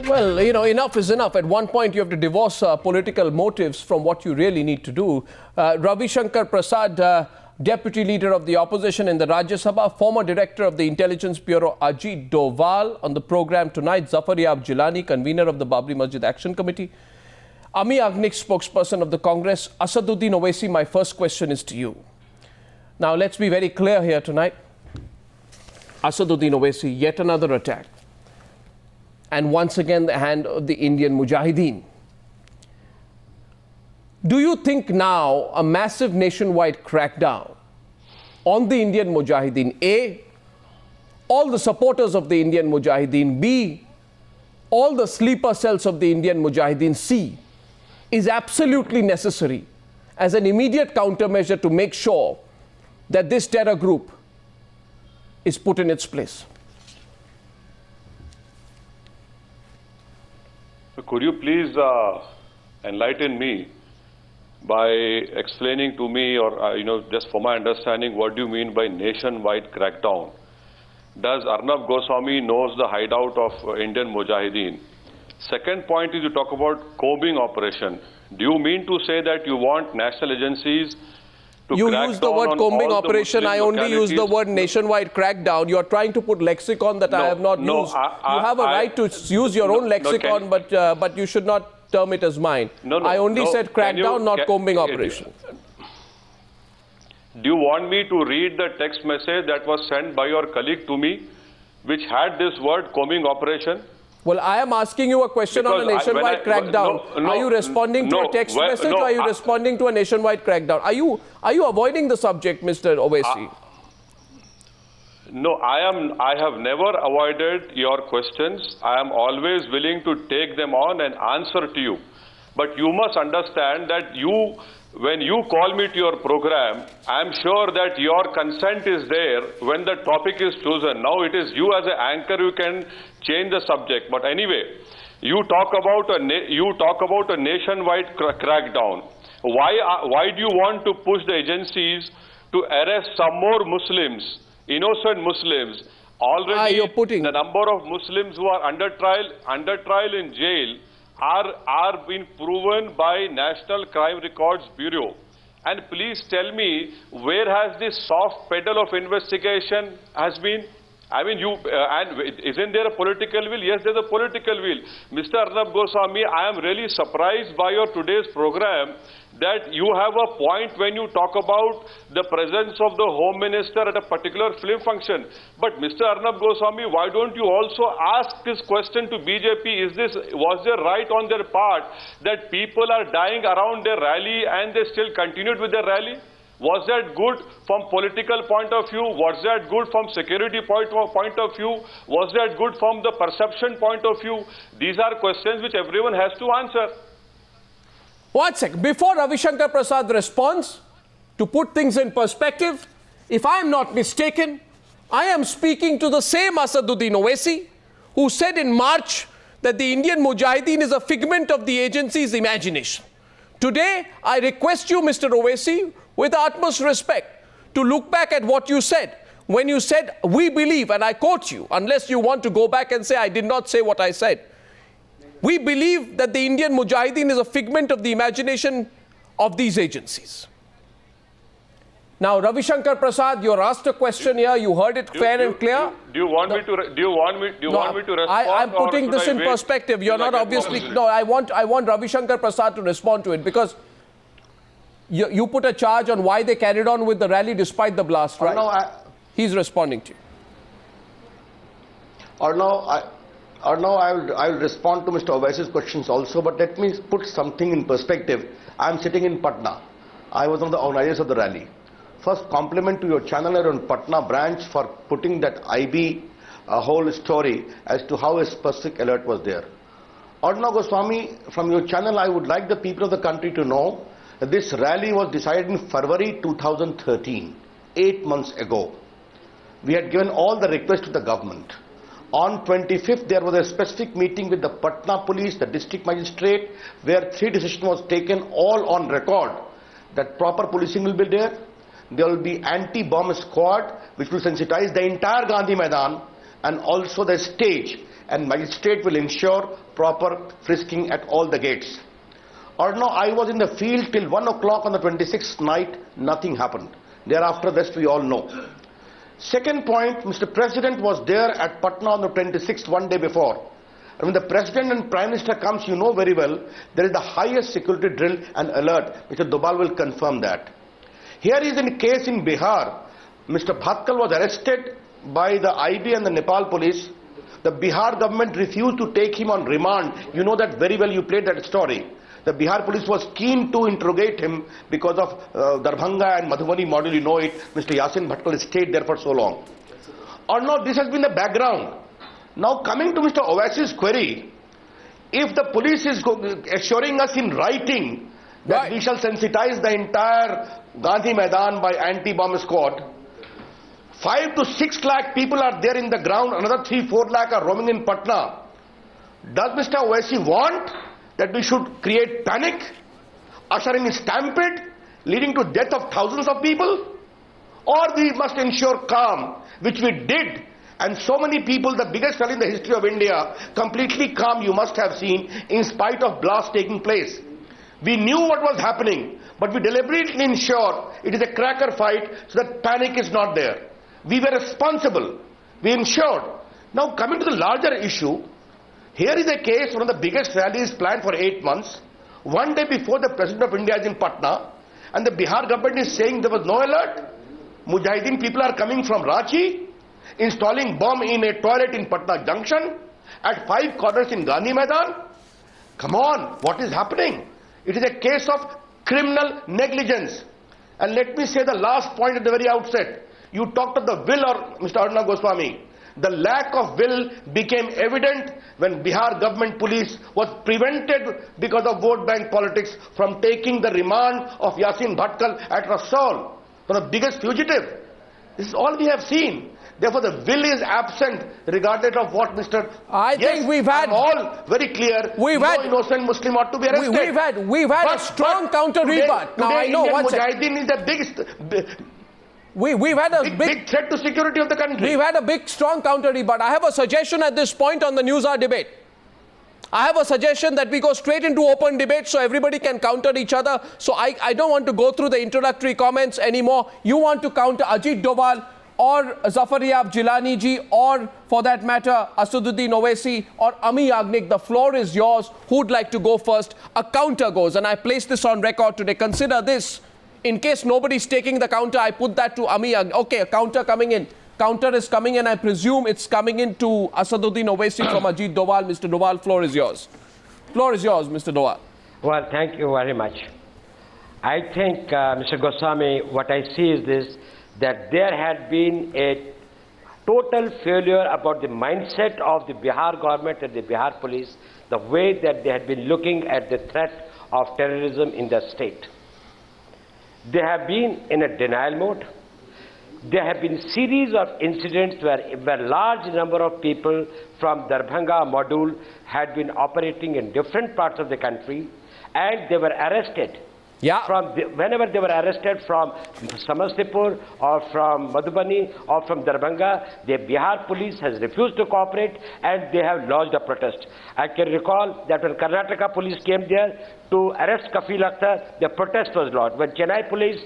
Well, enough is enough. At one point, you have to divorce political motives from what you really need to do. Ravi Shankar Prasad, Deputy Leader of the Opposition in the Rajya Sabha, former Director of the Intelligence Bureau Ajit Doval on the program tonight, Zafar Yab Jilani, Convener of the Babri Masjid Action Committee, Ami Agnik, spokesperson of the Congress, Asaduddin Owaisi. My first question is to you. Now, let's be very clear here tonight. Asaduddin Owaisi, yet another attack. And once again, the hand of the Indian Mujahideen. Do you think now a massive nationwide crackdown on the Indian Mujahideen, A, all the supporters of the Indian Mujahideen, B, all the sleeper cells of the Indian Mujahideen, C, is absolutely necessary as an immediate countermeasure to make sure that this terror group is put in its place? Could you please enlighten me by explaining to me, or just for my understanding, what do you mean by nationwide crackdown? Does Arnab Goswami knows the hideout of Indian Mujahideen? Second point is you talk about combing operation. Do you mean to say that you want national agencies to you crack use the down word on combing all the operation. Muslim I only localities? use the word nationwide crackdown. You are trying to put lexicon that I have not used. You have a right to use your own lexicon, but you should not term it as mine. I only said crackdown, not combing operation. Do you want me to read the text message that was sent by your colleague to me, which had this word combing operation? Well, I am asking you a question on a nationwide crackdown. Are you responding to a text message or are you responding to a nationwide crackdown? Are you avoiding the subject, Mr. Owaisi? No, I have never avoided your questions. I am always willing to take them on and answer to you. But you must understand that when you call me to your program, I am sure that your consent is there when the topic is chosen. Now it is you as an anchor, you can change the subject. But anyway, you talk about a nationwide crackdown. Why do you want to push the agencies to arrest some more Muslims, innocent Muslims? Already the number of Muslims who are under trial in jail are being proven by National Crime Records Bureau. And please tell me, where has this soft pedal of investigation has been? I mean, and isn't there a political will? Yes, there's a political will. Mr. Arnab Goswami, I am really surprised by your today's program that you have a point when you talk about the presence of the Home Minister at a particular film function. But Mr. Arnab Goswami, why don't you also ask this question to BJP? Was there right on their part that people are dying around their rally and they still continued with their rally? Was that good from political point of view? Was that good from security point of view? Was that good from the perception point of view? These are questions which everyone has to answer. One second. Before Ravi Shankar Prasad responds, to put things in perspective, if I am not mistaken, I am speaking to the same Asaduddin Owaisi who said in March that the Indian Mujahideen is a figment of the agency's imagination. Today, I request you, Mr. Owaisi, with utmost respect, to look back at what you said. When you said, we believe, and I quote you, unless you want to go back and say, I did not say what I said. We believe that the Indian Mujahideen is a figment of the imagination of these agencies. Now, Ravi Shankar Prasad, you asked a question here. You heard it fair and clear. Do you want me to respond? I'm putting this in perspective. You're not obviously. No, I want Ravi Shankar Prasad to respond to it because you put a charge on why they carried on with the rally despite the blast, right? He's responding to you. I will respond to Mr. Owaisi's questions also, but let me put something in perspective. I am sitting in Patna. I was one of the organizers of the rally. First, compliment to your channel on Patna branch for putting that IB whole story as to how a specific alert was there. Arnab Goswami, from your channel, I would like the people of the country to know that this rally was decided in February 2013, 8 months ago. We had given all the requests to the government. On 25th, there was a specific meeting with the Patna police, the district magistrate, where 3 decisions was taken, all on record, that proper policing will be there. There will be anti-bomb squad, which will sensitize the entire Gandhi Maidan and also the stage and magistrate will ensure proper frisking at all the gates. Or now I was in the field till 1 o'clock on the 26th night, nothing happened. Thereafter, rest we all know. Second point, Mr. President was there at Patna on the 26th, one day before. And when the President and Prime Minister comes, you know very well, there is the highest security drill and alert. Mr. Doval will confirm that. Here is a case in Bihar. Mr. Bhatkal was arrested by the IB and the Nepal police. The Bihar government refused to take him on remand. You know that very well, you played that story. The Bihar police was keen to interrogate him because of Darbhanga and Madhubani model, you know it. Mr. Yasin Bhatkal stayed there for so long. Or no, this has been the background. Now coming to Mr. Owaisi's query, if the police is assuring us in writing that we shall sensitize the entire Gandhi Maidan by anti-bomb squad, 5 to 6 lakh people are there in the ground, another 3-4 lakh are roaming in Patna. Does Mr. Owaisi want that we should create panic, usher in a stampede, leading to death of thousands of people? Or we must ensure calm, which we did, and so many people, the biggest rally in the history of India, completely calm, you must have seen, in spite of blast taking place. We knew what was happening, but we deliberately ensured it is a cracker fight so that panic is not there. We were responsible. We ensured. Now coming to the larger issue, here is a case, one of the biggest rallies planned for 8 months. One day before the President of India is in Patna, and the Bihar government is saying there was no alert. Mujahideen people are coming from Ranchi, installing bomb in a toilet in Patna Junction, at 5 corners in Gandhi Maidan. Come on, what is happening? It is a case of criminal negligence. And let me say the last point at the very outset. You talked of the will, or Mr. Arnab Goswami. The lack of will became evident when Bihar government police was prevented because of vote bank politics from taking the remand of Yasin Bhatkal at Rasaul, one of the biggest fugitive. This is all we have seen. Therefore, the will is absent, regardless of what Mr. I think we've had all very clear. No innocent Muslim ought to be arrested. We've had a strong counter rebut. Now I know Indian Mujahideen is the biggest. We've had a big threat to security of the country. We've had a big, strong counter rebut. I have a suggestion at this point on the News Hour debate. I have a suggestion that we go straight into open debate so everybody can counter each other. So I don't want to go through the introductory comments anymore. You want to counter Ajit Doval or Zafar-e-Ab Jilani ji, or for that matter, Asaduddin Owaisi or Ami Yagnik. The floor is yours. Who'd like to go first? A counter goes, and I place this on record today. Consider this. In case nobody's taking the counter, I put that to Ami Yagnik. Okay, a counter coming in. Counter is coming in. I presume it's coming in to Asaduddin Owaisi from Ajit Doval. Mr. Doval, floor is yours. Floor is yours, Mr. Doval. Well, thank you very much. I think, Mr. Goswami, what I see is this, that there had been a total failure about the mindset of the Bihar government and the Bihar police, the way that they had been looking at the threat of terrorism in the state. They have been in a denial mode. There have been series of incidents where a large number of people from Darbhanga module had been operating in different parts of the country, and they were arrested. Whenever they were arrested from Samastipur or from Madhubani or from Darbhanga, the Bihar police has refused to cooperate and they have lodged a protest. I can recall that when Karnataka police came there to arrest Kafil Akhtar, the protest was lodged. When Chennai police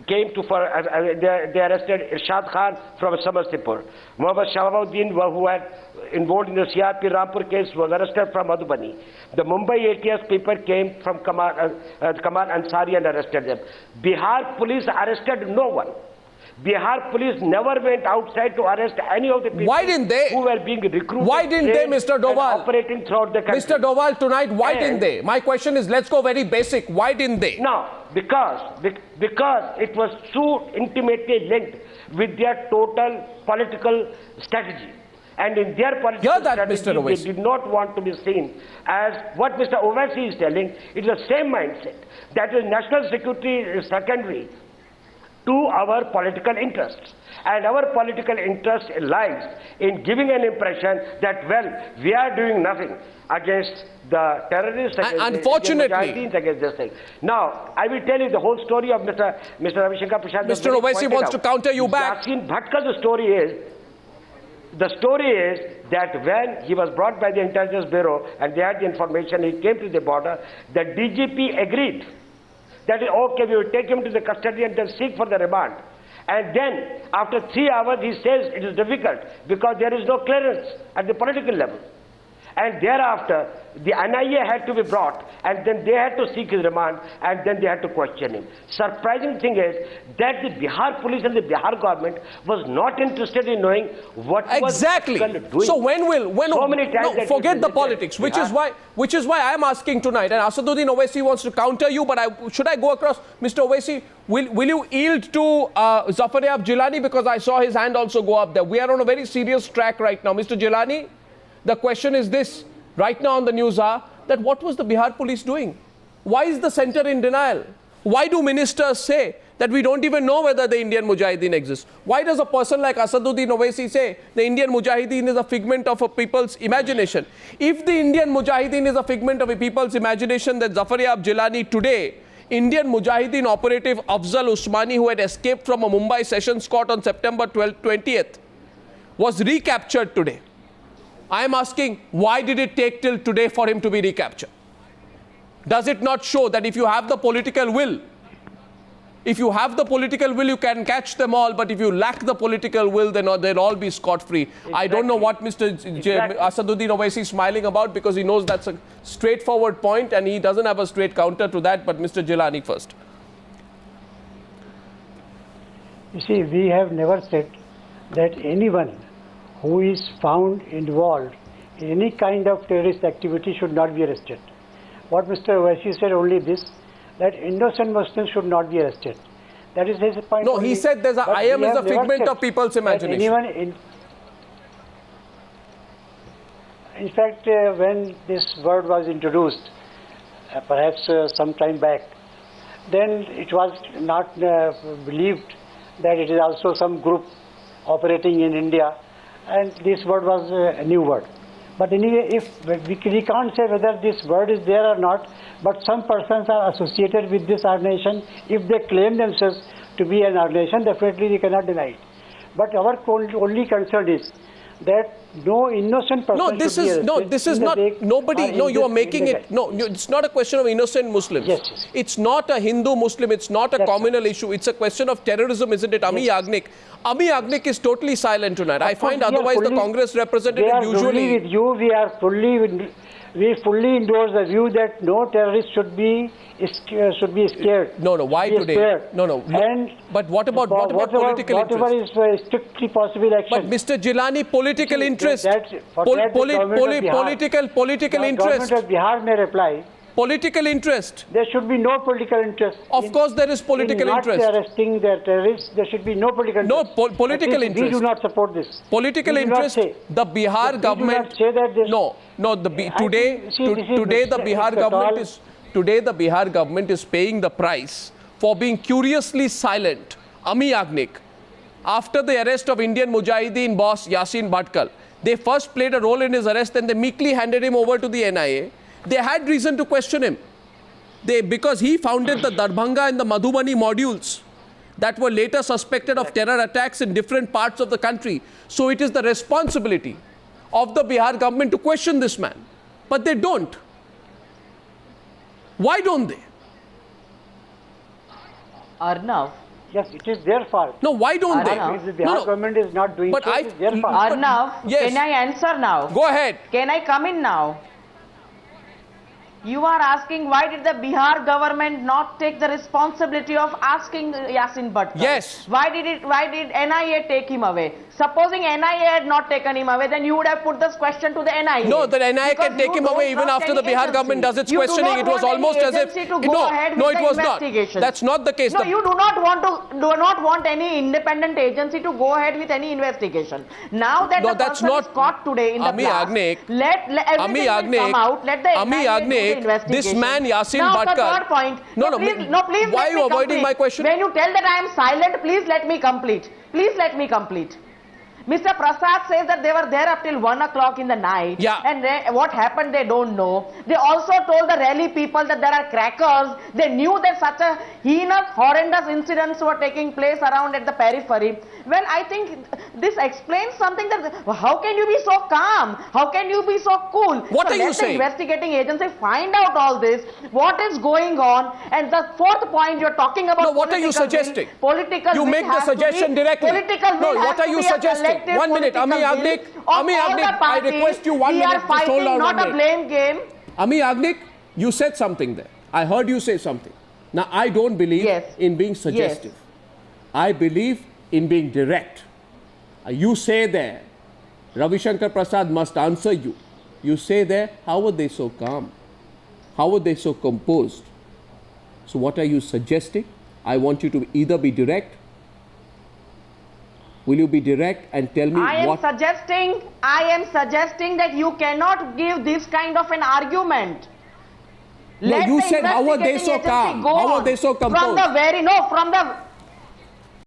came to they arrested Irshad Khan from Samastipur. Muhammad Shahabuddin, who had involved in the CRP Rampur case, was arrested from Madhubani. The Mumbai ATS people came from Kamal Ansari and arrested them. Bihar police arrested no one. Bihar police never went outside to arrest any of the people who were being recruited. Why didn't they, Mr. Doval? Operating throughout the country. Mr. Doval, tonight, why didn't they? My question is, let's go very basic. Why didn't they? No, because it was so intimately linked with their total political strategy. And in their political strategy, they did not want to be seen as what Mr. Owaisi is telling. It is the same mindset. That is, national security is secondary to our political interests. And our political interest lies in giving an impression that, well, we are doing nothing against the terrorists, unfortunately, against this thing. Now, I will tell you the whole story of Mr. Ravi Shankar Prasad. Mr. Owaisi wants to counter you back. Yasin Bhatkal's story is, The story is that when he was brought by the Intelligence Bureau and they had the information, he came to the border, the DGP agreed that okay, we will take him to the custody and then seek for the remand. And then, after 3 hours, he says it is difficult because there is no clearance at the political level. And thereafter, the NIA had to be brought, and then they had to seek his remand, and then they had to question him. Surprising thing is that the Bihar police and the Bihar government was not interested in knowing what exactly. was doing. So when so many times no, forget the politics, which is why I am asking tonight. And Asaduddin Owaisi wants to counter you, but should I go across, Mr. Owaisi? Will you yield to Zafar-e-Abd Jilani, because I saw his hand also go up there? We are on a very serious track right now, Mr. Jilani. The question is this, right now on the news that what was the Bihar police doing? Why is the center in denial? Why do ministers say that we don't even know whether the Indian Mujahideen exists? Why does a person like Asaduddin Owaisi say the Indian Mujahideen is a figment of a people's imagination? If the Indian Mujahideen is a figment of a people's imagination, then Zafar-e-Abd Jilani today, Indian Mujahideen operative Afzal Usmani, who had escaped from a Mumbai Sessions Court on September 20th, was recaptured today. I am asking, why did it take till today for him to be recaptured? Does it not show that if you have the political will, you can catch them all, but if you lack the political will, then they'll all be scot-free. Exactly. I don't know what Mr. Asaduddin Owaisi is smiling about, because he knows that's a straightforward point and he doesn't have a straight counter to that. But Mr. Jilani first. You see, we have never said that anyone who is found involved in any kind of terrorist activity should not be arrested. What Mr. Owaisi said only this, that innocent Muslims should not be arrested. That is his point. No, only. He said there's a IM is a figment of people's imagination. In fact, when this word was introduced, perhaps some time back, then it was not believed that it is also some group operating in India, and this word was a new word. But anyway, if we can't say whether this word is there or not, but some persons are associated with this organization. If they claim themselves to be an organization, definitely they cannot deny it. But our only concern is that no innocent person should be arrested. No, this is not, nobody, no, you are making it, no, it's not a question of innocent Muslims. Yes. It's not a Hindu-Muslim, it's not a communal issue, it's a question of terrorism, isn't it? Ami Yagnik. Ami Yagnik is totally silent tonight. I find otherwise the Congress representative usually... With you, we fully endorse the view that no terrorist should be scared. No, why today? Scared. No. And but what about political interest? Whatever is strictly possible action. But Mr. Jilani, political interest. Political interest. Government of Bihar may reply. Political interest. There should be no political interest. Of course there is political interest. Not arresting the terrorists, there should be no political interest. No, political interest. We do not support this. Political interest. The Bihar government. Do not say that Today the Bihar government is paying the price for being curiously silent. Ami Yagnik, after the arrest of Indian Mujahideen boss Yasin Bhatkal, they first played a role in his arrest and they meekly handed him over to the NIA. They had reason to question him. Because he founded the Darbhanga and the Madhubani modules that were later suspected of terror attacks in different parts of the country. So it is the responsibility of the Bihar government to question this man. But they don't. Why don't they? Arnav. Yes, it is their fault. No, why don't they? If the Bihar government is not doing but so, it is their fault. Arnav, yes. Can I answer now? Go ahead. Can I come in now? You are asking why did the Bihar government not take the responsibility of asking Yasin Bhatkal? Yes. Why did NIA take him away? Supposing NIA had not taken him away, then you would have put this question to the NIA. No, the NIA can take him away even after the Bihar government does its questioning. It was almost as if it was not. That's not the case. No, you do not want any independent agency to go ahead with any investigation. Now that the person is caught today in the blast, let everything come out. Let the NIA do the investigation. This man Yasin Bhatkal. Bhatkal. Now the third point. Please. Why are you avoiding my question? When you tell that I am silent, please let me complete. Please let me complete. Mr. Prasad says that they were there up till 1 o'clock in the night. Yeah. And what happened, they don't know. They also told the rally people that there are crackers. They knew that such a heinous, horrendous incidents were taking place around at the periphery. Well, I think this explains something that how can you be so calm? How can you be so cool? What are you saying? Let the investigating agency find out all this. What is going on? And the fourth point you're talking about. No, what are you suggesting? You make the suggestion directly. No, what are you suggesting? 1 minute, Ami Yagnik, I request you 1 minute. Just hold on, not a blame game. Ami Yagnik, you said something there. I heard you say something. Now, I don't believe in being suggestive. I believe in being direct. You say there, Ravi Shankar Prasad must answer you. You say there, how were they so calm? How were they so composed? So what are you suggesting? I want you to either be direct. Will you be direct and tell me what? I am suggesting that you cannot give this kind of an argument. No, you said how were they so calm? How were they so composed? From the